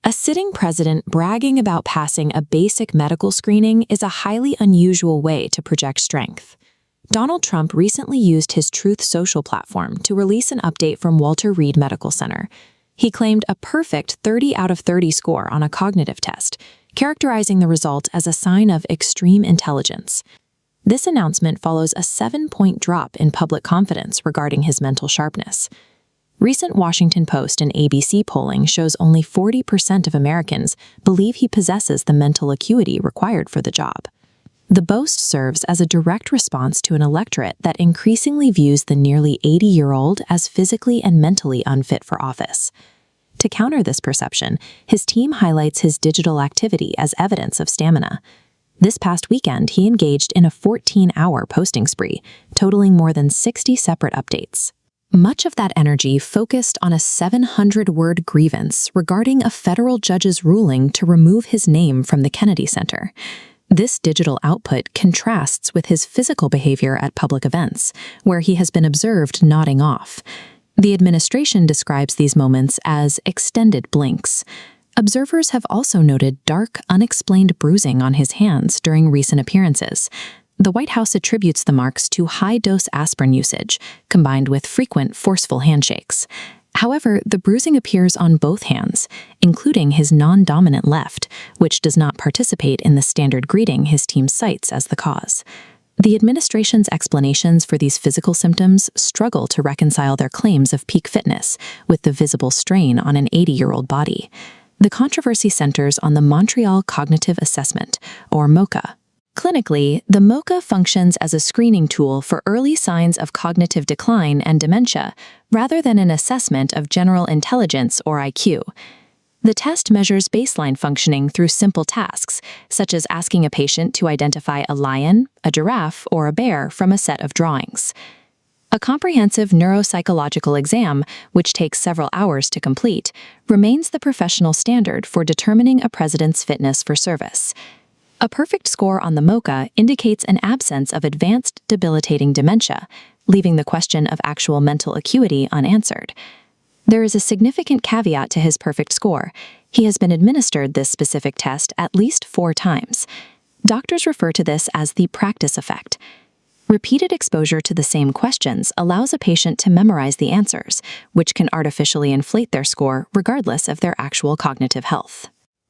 A sitting president bragging about passing a basic medical screening is a highly unusual way to project strength. Donald Trump recently used his Truth Social platform to release an update from Walter Reed Medical Center. He claimed a perfect 30 out of 30 score on a cognitive test, characterizing the result as a sign of extreme intelligence. This announcement follows a 7-point drop in public confidence regarding his mental sharpness. Recent Washington Post and ABC polling shows only 40% of Americans believe he possesses the mental acuity required for the job. The boast serves as a direct response to an electorate that increasingly views the nearly 80-year-old as physically and mentally unfit for office. To counter this perception, his team highlights his digital activity as evidence of stamina. This past weekend, he engaged in a 14-hour posting spree, totaling more than 60 separate updates. Much of that energy focused on a 700-word grievance regarding a federal judge's ruling to remove his name from the Kennedy Center. This digital output contrasts with his physical behavior at public events, where he has been observed nodding off. The administration describes these moments as extended blinks. Observers have also noted dark, unexplained bruising on his hands during recent appearances. The White House attributes the marks to high-dose aspirin usage, combined with frequent, forceful handshakes. However, the bruising appears on both hands, including his non-dominant left, which does not participate in the standard greeting his team cites as the cause. The administration's explanations for these physical symptoms struggle to reconcile their claims of peak fitness with the visible strain on an 80-year-old body. The controversy centers on the Montreal Cognitive Assessment, or MoCA. Clinically, the MoCA functions as a screening tool for early signs of cognitive decline and dementia, rather than an assessment of general intelligence or IQ. The test measures baseline functioning through simple tasks, such as asking a patient to identify a lion, a giraffe, or a bear from a set of drawings. A comprehensive neuropsychological exam, which takes several hours to complete, remains the professional standard for determining a president's fitness for service. A perfect score on the MoCA indicates an absence of advanced debilitating dementia, leaving the question of actual mental acuity unanswered. There is a significant caveat to his perfect score. He has been administered this specific test at least 4 times. Doctors refer to this as the practice effect. Repeated exposure to the same questions allows a patient to memorize the answers, which can artificially inflate their score regardless of their actual cognitive health.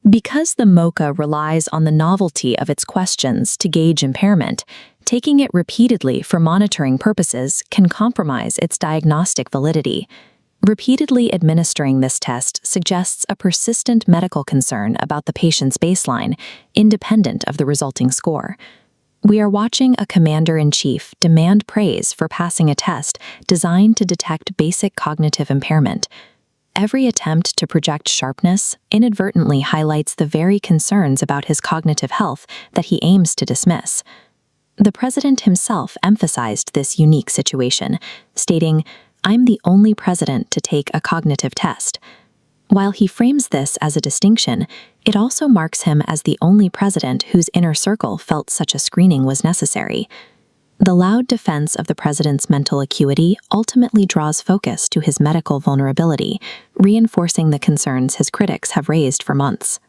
Because the MoCA relies on the novelty of its questions to gauge impairment, taking it repeatedly for monitoring purposes can compromise its diagnostic validity. Repeatedly administering this test suggests a persistent medical concern about the patient's baseline, independent of the resulting score. We are watching a commander-in-chief demand praise for passing a test designed to detect basic cognitive impairment. Every attempt to project sharpness inadvertently highlights the very concerns about his cognitive health that he aims to dismiss. The president himself emphasized this unique situation, stating, "I'm the only president to take a cognitive test." While he frames this as a distinction, it also marks him as the only president whose inner circle felt such a screening was necessary. The loud defense of the president's mental acuity ultimately draws focus to his medical vulnerability, reinforcing the concerns his critics have raised for months.